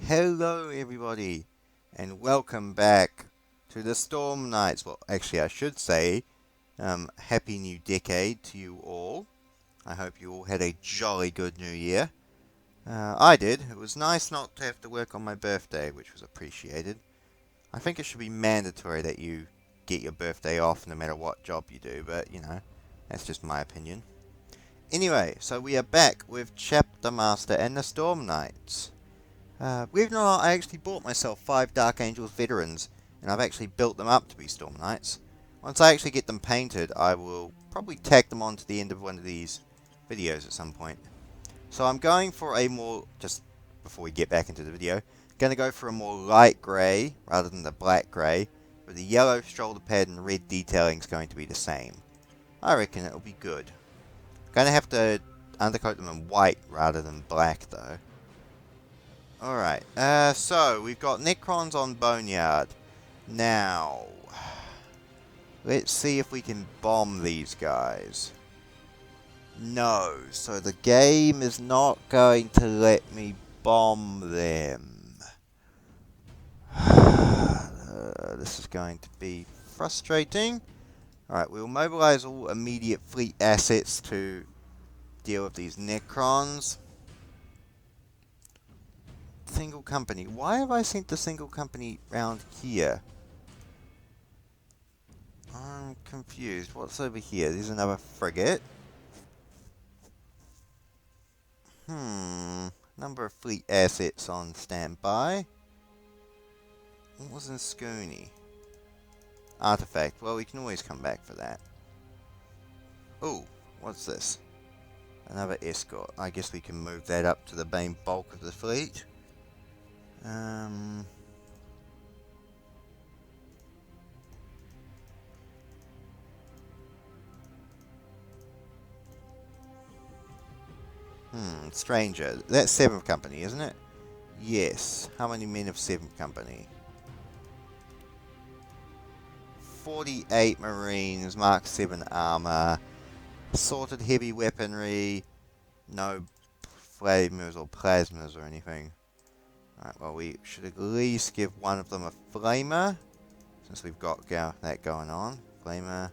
Hello everybody, and welcome back to the Storm Knights. Well, actually I should say, Happy New Decade to you all. I hope you all had a jolly good New Year. I did. It was nice not to have to work on my birthday, which was appreciated. I think it should be mandatory that you get your birthday off no matter what job you do, but, you know, that's just my opinion. Anyway, so we are back with Chapter Master and the Storm Knights. Believe it or not, I actually bought myself 5 Dark Angels veterans, and I've actually built them up to be Storm Knights. Once I actually get them painted, I will probably tack them on to the end of one of these videos at some point. So I'm going for a more, just before we get back into the video, going to go for a more light grey rather than the black grey, with the yellow shoulder pad and red detailing is going to be the same. I reckon it'll be good. Going to have to undercoat them in white rather than black though. Alright, so we've got Necrons on Boneyard. Now, let's see if we can bomb these guys. No, so the game is not going to let me bomb them. This is going to be frustrating. Alright, we'll mobilize all immediate fleet assets to deal with these Necrons. Single company. Why have I sent the single company round here? I'm confused. What's over here? There's another frigate. Number of fleet assets on standby. What was in Scooney? Artifact. Well, we can always come back for that. Oh, what's this? Another escort. I guess we can move that up to the main bulk of the fleet. Stranger. That's 7th Company, isn't it? Yes. How many men of 7th Company? 48 Marines, Mark 7 armor, assorted heavy weaponry, no flamers or plasmas or anything. Alright, well, we should at least give one of them a flamer, since we've got that going on. Flamer.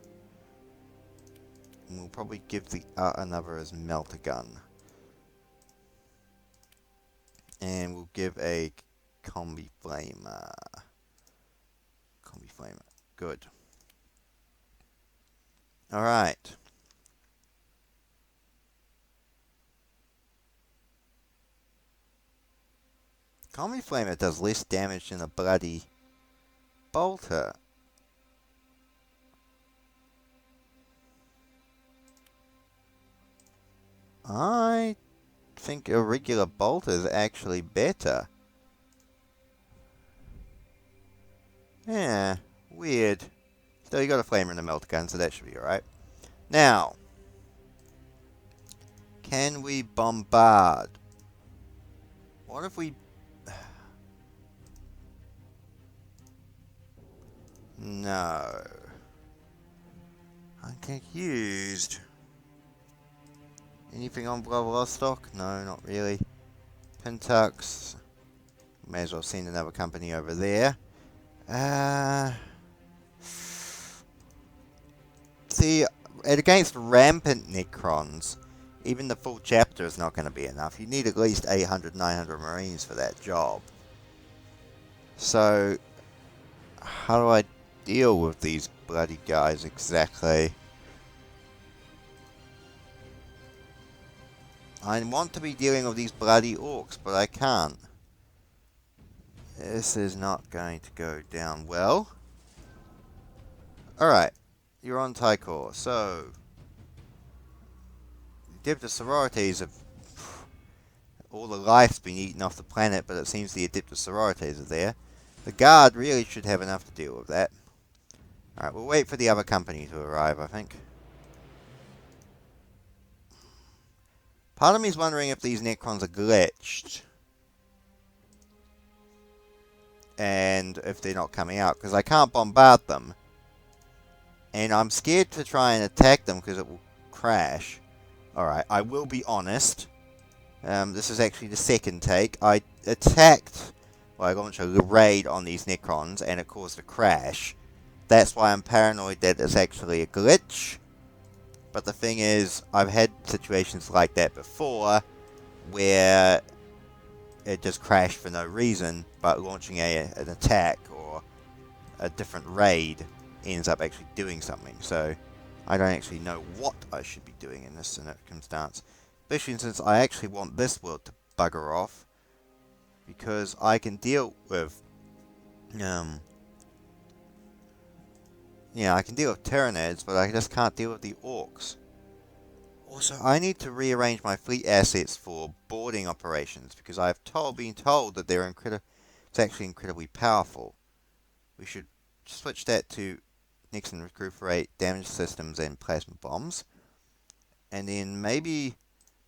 And we'll probably give the another as melter gun. And we'll give a combi flamer. Combi flamer. Good. Alright. Combi Flamer does less damage than a bloody bolter. I think a regular bolter is actually better. Yeah, weird. Still, you got a flamer and a melter gun, so that should be alright. Now, can we bombard? What if we... No. I'm confused. Anything on Vladivostok? No, not really. Pentux. May as well send another company over there. See, against rampant Necrons, even the full chapter is not going to be enough. You need at least 800, 900 Marines for that job. So, how do I deal with these bloody guys exactly? I want to be dealing with these bloody Orks, but I can't. This is not going to go down well. Alright, you're on Tycor, so... Adeptus Sororities have... All the life's been eaten off the planet, but it seems the Adeptus Sororities are there. The Guard really should have enough to deal with that. Alright, we'll wait for the other company to arrive, I think. Part of me is wondering if these Necrons are glitched. And if they're not coming out, because I can't bombard them. And I'm scared to try and attack them because it will crash. Alright, I will be honest. This is actually the second take. I attacked Well, I launched a raid on these Necrons and it caused a crash. That's why I'm paranoid that it's actually a glitch. But the thing is, I've had situations like that before where it just crashed for no reason, but launching an attack or a different raid ends up actually doing something. So I don't actually know what I should be doing in this circumstance. Especially since I actually want this world to bugger off, because I can deal with yeah, I can deal with Tyranids, but I just can't deal with the Orks. Also, I need to rearrange my fleet assets for boarding operations, because I've been told that they're it's actually incredibly powerful. We should switch that to next and recuperate damage systems and plasma bombs. And then maybe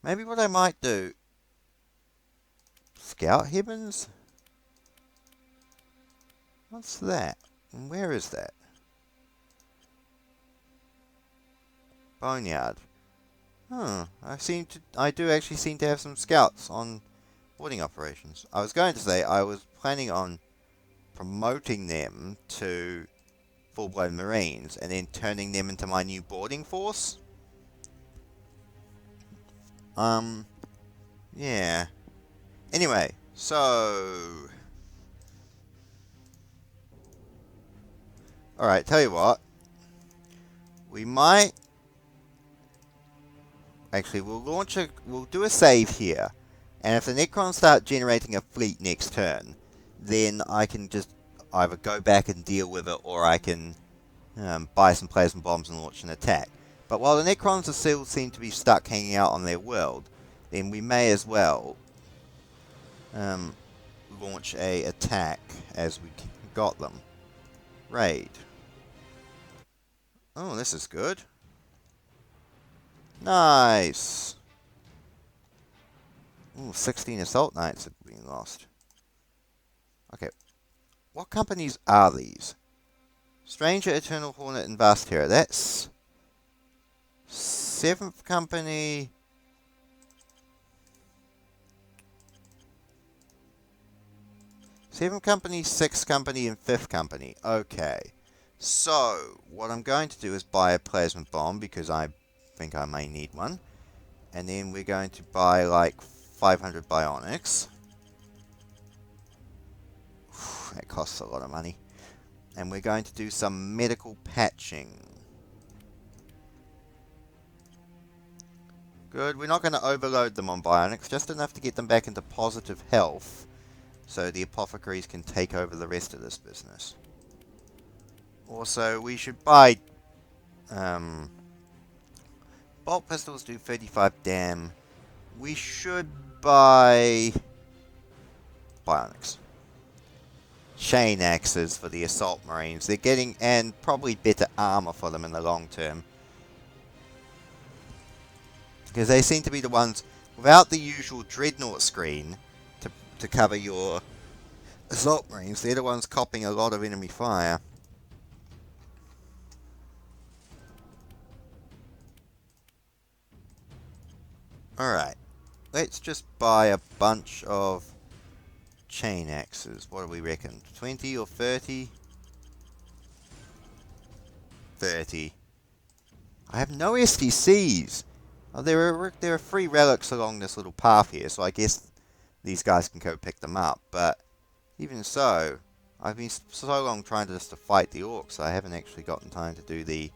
what I might do, Scout Heavens? What's that? And where is that? Boneyard. I do actually seem to have some scouts on boarding operations. I was going to say I was planning on promoting them to full-blown Marines and then turning them into my new boarding force. Yeah. Anyway, so... Alright, tell you what. We might... Actually, we'll do a save here. And if the Necrons start generating a fleet next turn, then I can just either go back and deal with it, or I can buy some plasma bombs and launch an attack. But while the Necrons still seem to be stuck hanging out on their world, then we may as well launch a attack as we got them. Raid. Oh, this is good. Nice. Ooh, 16 Assault Knights have been lost. Okay. What companies are these? Stranger, Eternal Hornet, and Vast Terror. That's... 7th Company... 7th Company, 6th Company, and 5th Company. Okay. So, what I'm going to do is buy a Plasma Bomb, because I think I may need one. And then we're going to buy, like, 500 Bionics. That costs a lot of money. And we're going to do some medical patching. Good. We're not going to overload them on Bionics, just enough to get them back into positive health, so the apothecaries can take over the rest of this business. Also, we should buy... bolt pistols do 35 dam. We should buy... Bionics. Chain axes for the assault marines. They're getting... and probably better armor for them in the long term. Because they seem to be the ones without the usual dreadnought screen to cover your assault marines. They're the ones copping a lot of enemy fire. Alright. Let's just buy a bunch of chain axes. What do we reckon? 20 or 30? 30. I have no STCs. Oh, there are free relics along this little path here, so I guess these guys can go pick them up. But even so, I've been so long trying to fight the Orks, I haven't actually gotten time to do the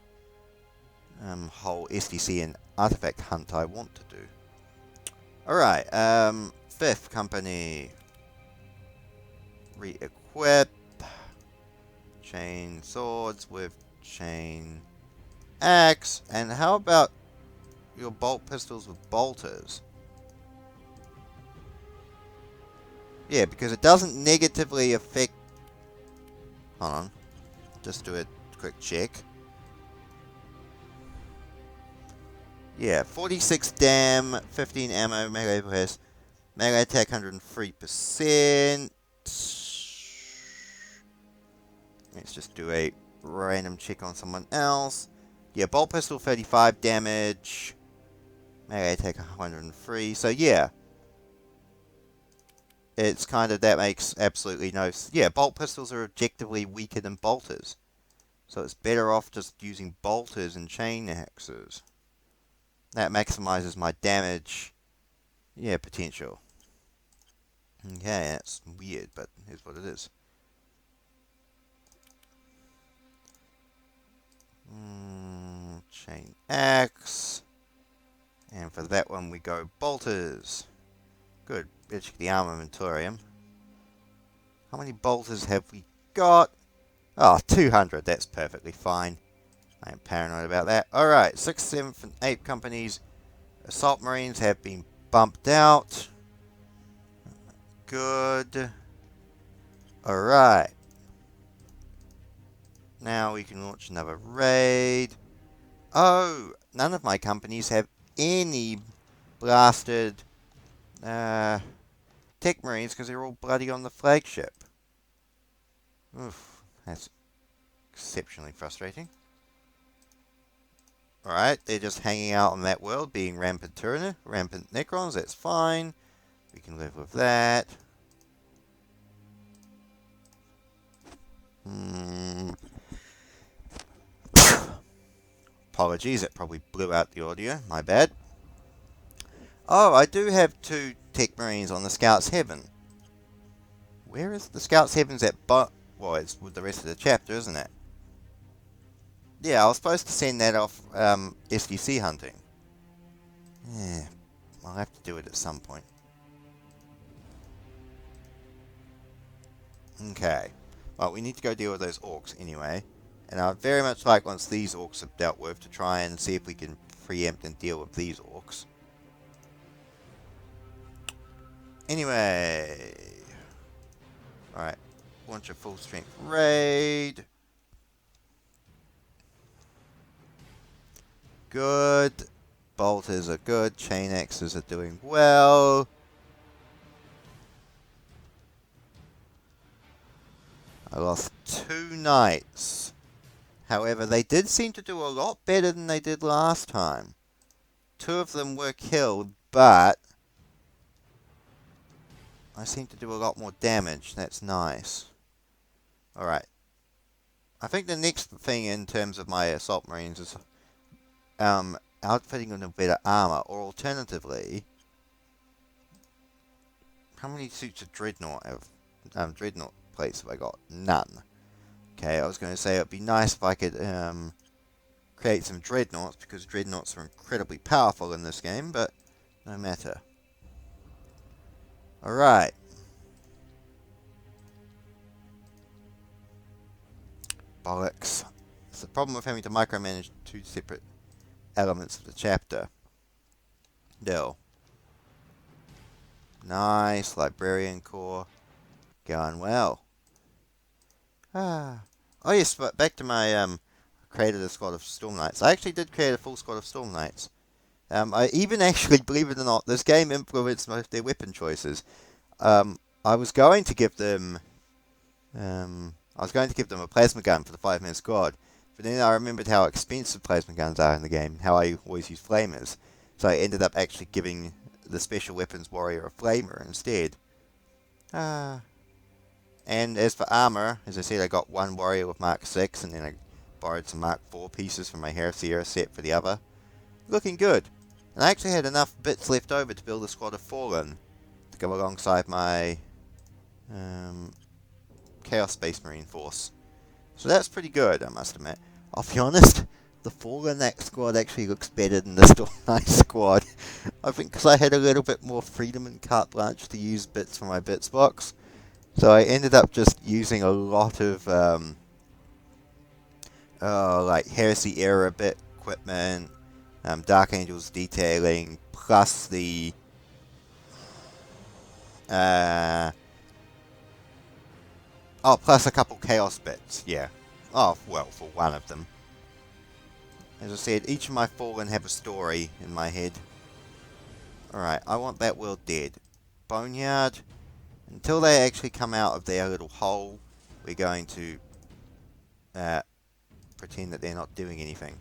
whole STC and artifact hunt I want to do. Alright, 5th Company. Re-equip. Chain swords with chain axe. And how about your bolt pistols with bolters? Yeah, because it doesn't negatively affect... Hold on. Just do a quick check. Yeah, 46 dam, 15 ammo, melee press, melee attack 103%. Let's just do a random check on someone else. Yeah, bolt pistol 35 damage, melee attack 103. So yeah, it's kind of, that makes absolutely no... Yeah, bolt pistols are objectively weaker than bolters. So it's better off just using bolters and chain axes. That maximizes my damage, yeah, potential. Okay, that's weird, but here's what it is. Chain axe. And for that one we go bolters. Good, better check the armamentorium. How many bolters have we got? Oh, 200, that's perfectly fine. I am paranoid about that. Alright, 6th, 7th, and 8th companies. Assault Marines have been bumped out. Good. Alright. Now we can launch another raid. Oh, none of my companies have any blasted tech marines because they're all bloody on the flagship. Oof, that's exceptionally frustrating. Alright, they're just hanging out on that world, being rampant Necrons, that's fine. We can live with that. Apologies, that probably blew out the audio, my bad. Oh, I do have 2 tech marines on the Scouts Heaven. Where is the Scouts Heaven's at? Well, it's with the rest of the chapter, isn't it? Yeah, I was supposed to send that off SDC hunting. Yeah, I'll have to do it at some point. Okay. Well, we need to go deal with those orcs anyway. And I'd very much like, once these orcs have dealt with, to try and see if we can preempt and deal with these orcs. Anyway. Alright. Launch a full strength raid. Good. Bolters are good. Chain axes are doing well. I lost 2 knights. However, they did seem to do a lot better than they did last time. 2 of them were killed, but I seem to do a lot more damage. That's nice. Alright. I think the next thing in terms of my assault marines is outfitting them with better armor, or alternatively, how many suits of dreadnought dreadnought plates have I got? None. Okay, I was going to say it'd be nice if I could create some dreadnoughts, because dreadnoughts are incredibly powerful in this game, but no matter. Alright. Bollocks. It's the problem with having to micromanage 2 separate elements of the chapter. Dill. Nice, Librarian Corps. Going well. Oh yes, but back to my created a squad of Storm Knights. I actually did create a full squad of Storm Knights. I even actually, believe it or not, this game influenced most of their weapon choices. I was going to give them a plasma gun for the 5-man squad, but then I remembered how expensive plasma guns are in the game, how I always use flamers. So I ended up actually giving the special weapons warrior a flamer instead. And as for armor, as I said, I got 1 warrior with Mark 6, and then I borrowed some Mark 4 pieces from my Heresy era set for the other. Looking good. And I actually had enough bits left over to build a squad of Fallen to go alongside my Chaos Space Marine force. So that's pretty good, I must admit. I'll be honest, the Fallen squad actually looks better than the Storm Knight squad. I think because I had a little bit more freedom and carte blanche to use bits for my bits box. So I ended up just using a lot of like Heresy era bit equipment, Dark Angels detailing, plus the plus a couple Chaos bits, yeah. Oh, well, for one of them. As I said, each of my Fallen have a story in my head. Alright, I want that world dead. Boneyard. Until they actually come out of their little hole, we're going to pretend that they're not doing anything.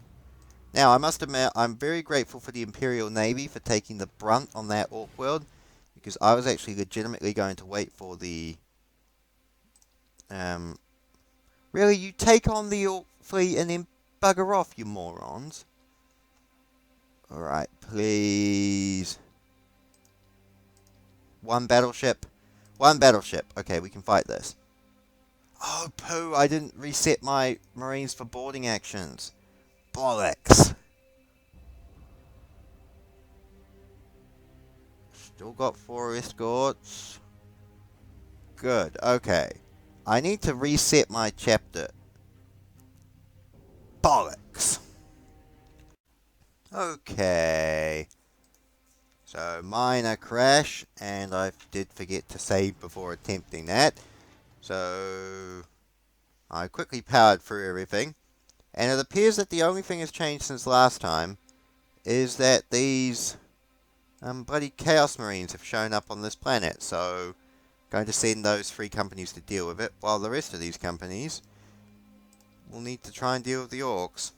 Now, I must admit, I'm very grateful for the Imperial Navy for taking the brunt on that Orc world, because I was actually legitimately going to wait for the... Really, you take on the Orc fleet and then bugger off, you morons. Alright, please. One battleship. One battleship. Okay, we can fight this. Oh, poo, I didn't reset my Marines for boarding actions. Bollocks. Still got 4 escorts. Good, okay. I need to reset my chapter. Bollocks. Okay. So, minor crash, and I did forget to save before attempting that. So, I quickly powered through everything. And it appears that the only thing that's changed since last time is that these bloody Chaos Marines have shown up on this planet. So, going to send those 3 companies to deal with it, while the rest of these companies will need to try and deal with the Orks.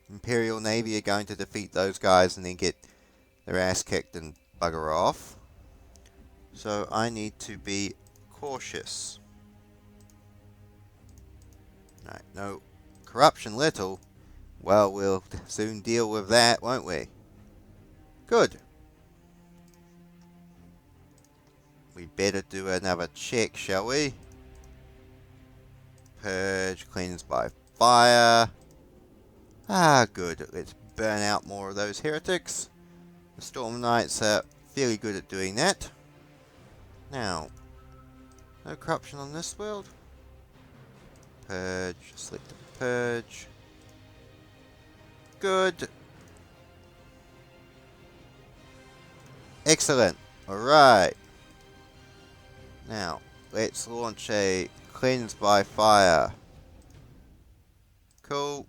Imperial Navy are going to defeat those guys and then get their ass kicked and bugger off. So I need to be cautious. Right, no corruption little. Well, we'll soon deal with that, won't we? Good. We better do another check, shall we? Purge, cleanse by fire. Ah, good. Let's burn out more of those heretics. The Storm Knights are fairly good at doing that. Now, no corruption on this world. Purge, select the purge. Good. Excellent. Alright. Now, let's launch a cleanse by fire. Cool.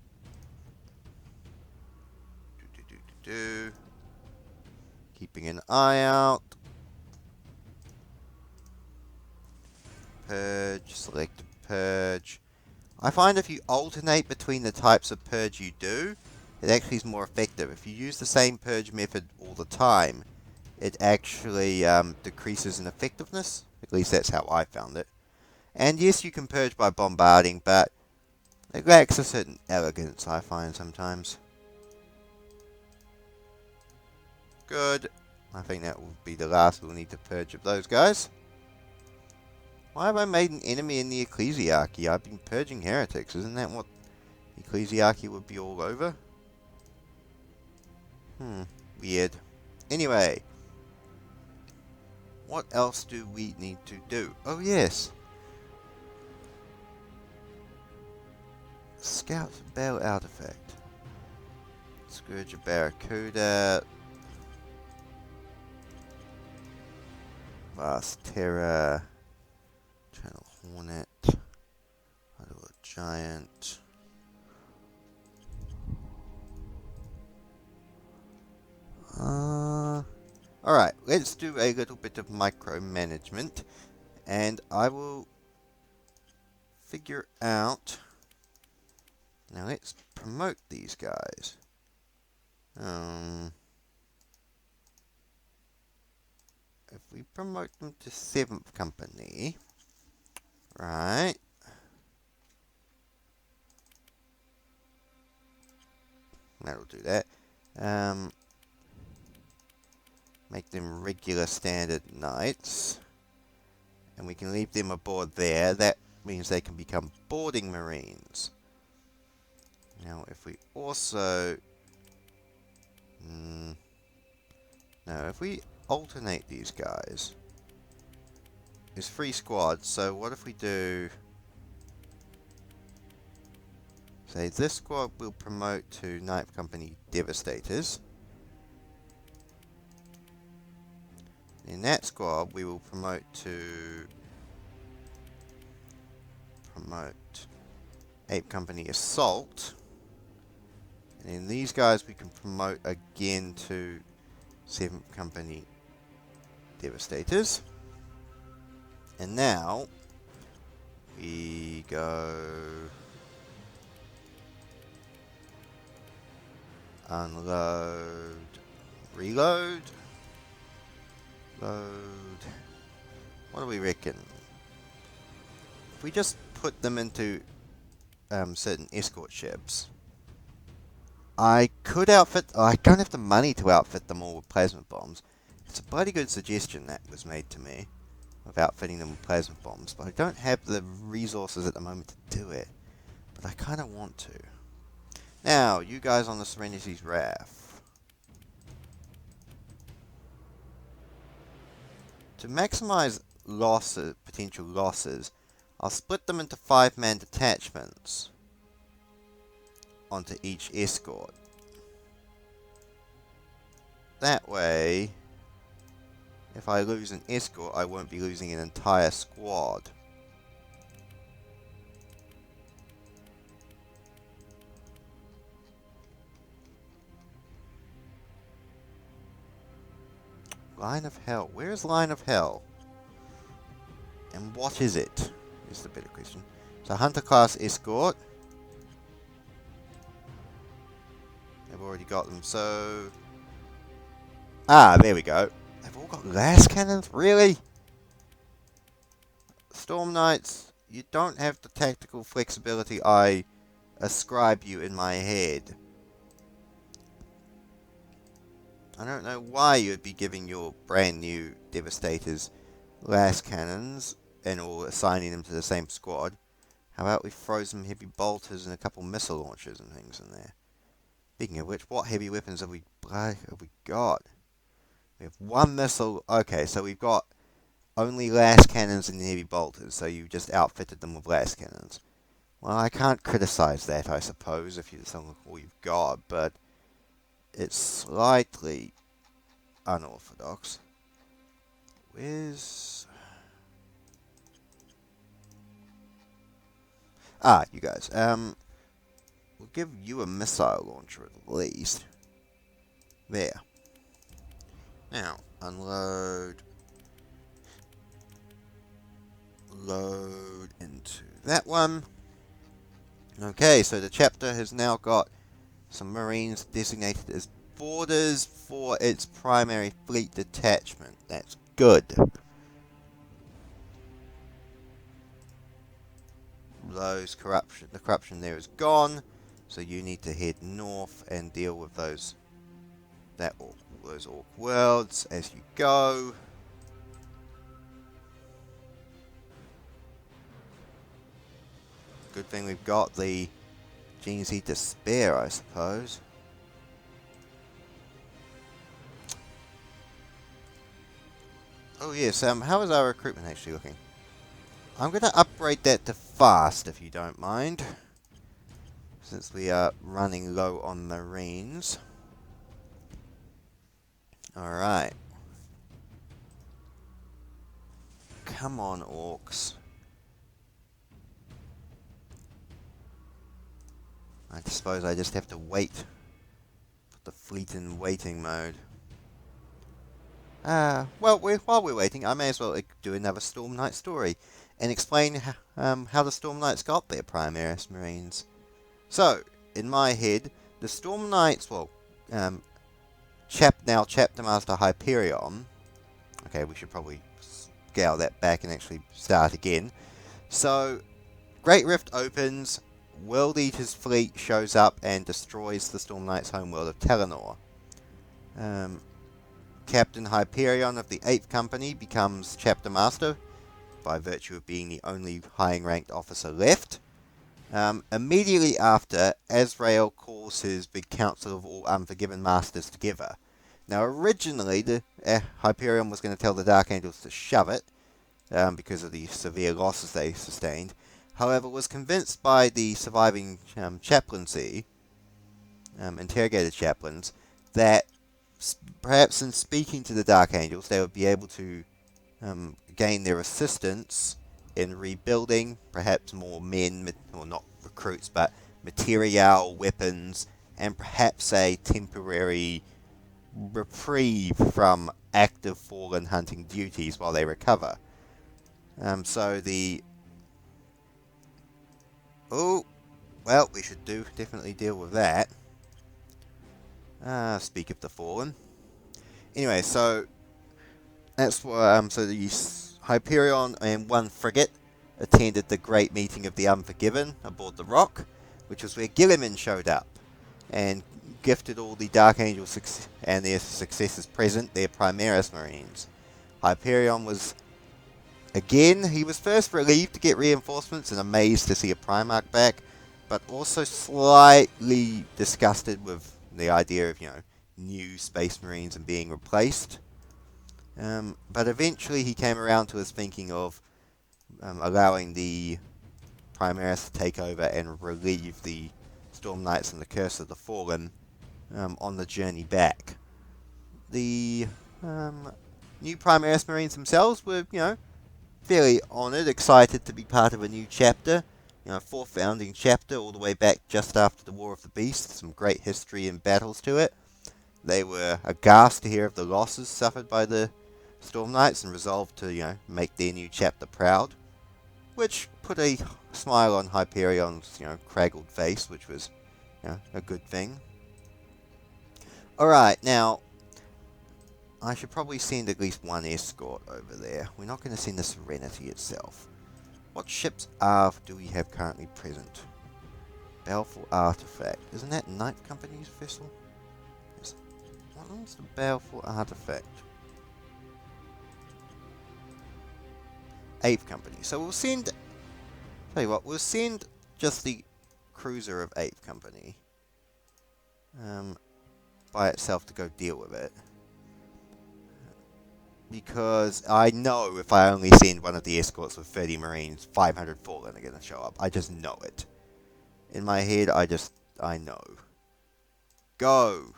Keeping an eye out. Purge, select purge. I find if you alternate between the types of purge you do, it actually is more effective. If you use the same purge method all the time, it actually decreases in effectiveness. At least that's how I found it. And yes, you can purge by bombarding, but it lacks a certain elegance, I find sometimes. Good. I think that will be the last we'll need to purge of those guys. Why have I made an enemy in the Ecclesiarchy? I've been purging heretics. Isn't that what Ecclesiarchy would be all over? Weird. Anyway. What else do we need to do? Oh, yes. Scout's Bell artifact. Scourge of Barracuda. Vast Terror. Channel Hornet. Underworld Giant. Alright, let's do a little bit of micromanagement. And I will figure out... Now let's promote these guys. If we promote them to 7th company, right, that'll do that. Make them regular standard knights, and we can leave them aboard there. That means they can become boarding marines. Now if we also no, if we alternate these guys, there's 3 squads, so what if we do, say this squad will promote to 9th Company Devastators. In that squad we will promote to 8th Company Assault. And in these guys we can promote again to 7th Company Devastators. And now we go unload, reload. Load. What do we reckon? If we just put them into certain escort ships, I could outfit... Oh, I don't have the money to outfit them all with plasma bombs. It's a bloody good suggestion that was made to me of outfitting them with plasma bombs, but I don't have the resources at the moment to do it. But I kind of want to. Now, you guys on the Serenity's Wrath. To maximize losses, potential losses, I'll split them into 5-man detachments onto each escort. That way, if I lose an escort, I won't be losing an entire squad. Line of Hell. Where is Line of Hell? And what is it? Is the better question. So Hunter class escort. I've already got them, so... Ah, there we go. They've all got las cannons? Really? Storm Knights, you don't have the tactical flexibility I ascribe you in my head. I don't know why you'd be giving your brand new Devastators las cannons and all assigning them to the same squad. How about we throw some heavy bolters and a couple missile launchers and things in there? Speaking of which, what heavy weapons have we got? We have one missile. Okay, so we've got only las cannons and heavy bolters, so you just outfitted them with las cannons. Well, I can't criticize that, I suppose, if it's all you've got, but it's slightly unorthodox. Where's... Ah, you guys. We'll give you a missile launcher at least. There. Now, unload. Load into that one. Okay, so the chapter has now got some Marines designated as boarders for its primary fleet detachment. That's good. The corruption there is gone, so you need to head north and deal with those orc worlds as you go. Good thing we've got the GNC to spare, I suppose. Oh yes, how is our recruitment actually looking? I'm going to upgrade that to fast, if you don't mind, since we are running low on Marines. Alright. Come on, Orks. I suppose I just have to wait. Put the fleet in waiting mode. Well, while we're waiting, I may as well do another Storm Knight story and explain how the Storm Knights got their Primaris Marines. So, in my head, the Storm Knights, well, Chapter Master Hyperion. Okay, we should probably scale that back and actually start again. So, Great Rift opens, World Eater's fleet shows up and destroys the Storm Knights' homeworld of Talinor. Captain Hyperion of the 8th Company becomes Chapter Master, by virtue of being the only high-ranked officer left. Immediately after, Azrael calls his big council of all Unforgiven Masters together. Now, originally, the Hyperion was going to tell the Dark Angels to shove it, because of the severe losses they sustained. However, was convinced by the surviving chaplaincy, interrogated chaplains, that perhaps in speaking to the Dark Angels, they would be able to gain their assistance in rebuilding, perhaps more men, or not recruits, but material, weapons, and perhaps a temporary reprieve from active fallen hunting duties while they recover. Oh, well, we should definitely deal with that. Speak of the fallen. Anyway, so That's why, so the Hyperion and one frigate attended the great meeting of the Unforgiven aboard the Rock, which was where Gilliman showed up and gifted all the Dark Angels and their successors present their Primaris Marines. Hyperion was, again, he was first relieved to get reinforcements and amazed to see a Primarch back, but also slightly disgusted with the idea of, new Space Marines and being replaced. But eventually he came around to his thinking of allowing the Primaris to take over and relieve the Storm Knights and the Curse of the Fallen on the journey back. The new Primaris Marines themselves were, fairly honoured, excited to be part of a new chapter. Fourth founding chapter all the way back just after the War of the Beast. Some great history and battles to it. They were aghast to hear of the losses suffered by the Storm Knights and resolved to, make their new chapter proud. Which put a smile on Hyperion's, craggled face, which was, a good thing. Alright, now, I should probably send at least one escort over there. We're not going to send the Serenity itself. What ships do we have currently present? Baleful Artifact. Isn't that Ninth Company's vessel? Yes. What is the Baleful Artifact? 8th Company. So we'll send... Tell you what, we'll send just the cruiser of 8th Company. By itself to go deal with it. Because I know if I only send one of the escorts with 30 Marines, 500 Fallen are going to show up. I just know it. In my head, I know. Go!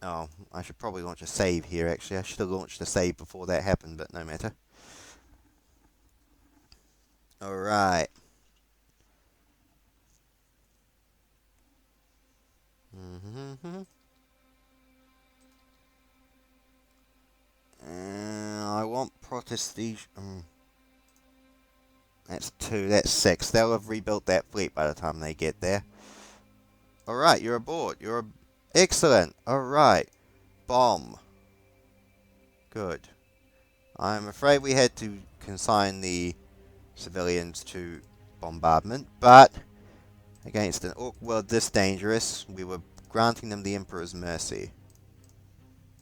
Oh, I should probably launch a save here, actually. I should have launched a save before that happened, but no matter. Alright. I want Protestige. That's 2, that's 6. They'll have rebuilt that fleet by the time they get there. Alright, you're aboard. Excellent. Alright. Bomb. Good. I'm afraid we had to consign the civilians to bombardment, but against an Ork world this dangerous, we were granting them the Emperor's mercy.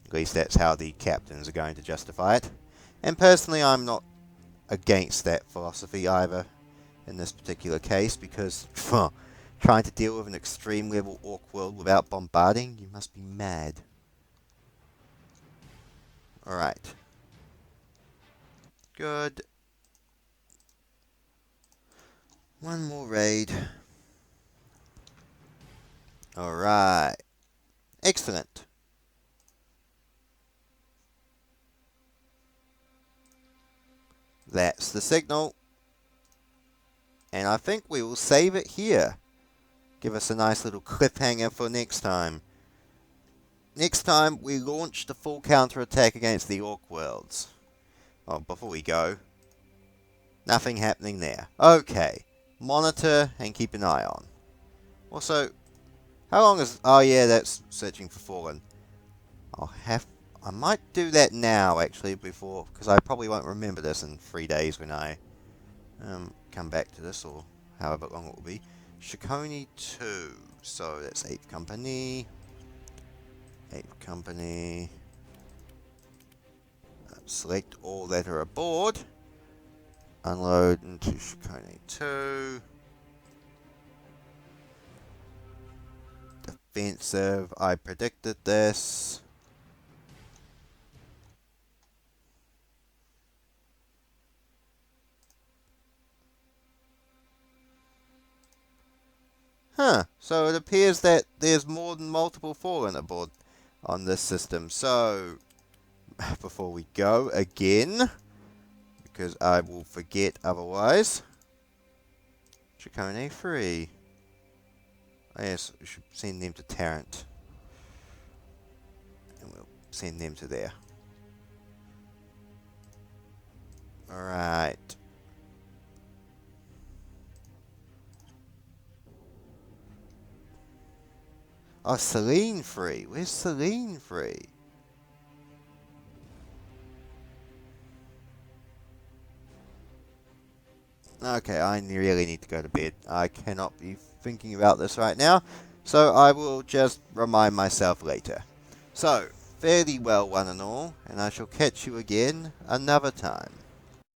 At least that's how the captains are going to justify it. And personally, I'm not against that philosophy either in this particular case, because trying to deal with an extreme level Ork world without bombarding, you must be mad. Alright. Good. One more raid. Alright. Excellent. That's the signal. And I think we will save it here. Give us a nice little cliffhanger for next time. Next time, we launch the full counterattack against the Ork worlds. Oh, before we go, nothing happening there. Okay. Monitor and keep an eye on. Also, how long is... Oh yeah, that's searching for Fallen. I might do that now, actually, before... Because I probably won't remember this in 3 days when I come back to this, or however long it will be. Shikoni 2. So, that's 8th Company. 8th Company. Select all that are aboard. Unload into Shikoni 2. Defensive. I predicted this. Huh. So it appears that there's more than multiple Fallen aboard on this system. So, before we go again, because I will forget otherwise, Shikoni 3. Oh, yes, we should send them to Tarrant. And we'll send them to there. Alright. Oh, Selene 3. Where's Selene 3? Okay, I really need to go to bed. I cannot be thinking about this right now, so I will just remind myself later. So, fare thee well, one and all, and I shall catch you again another time.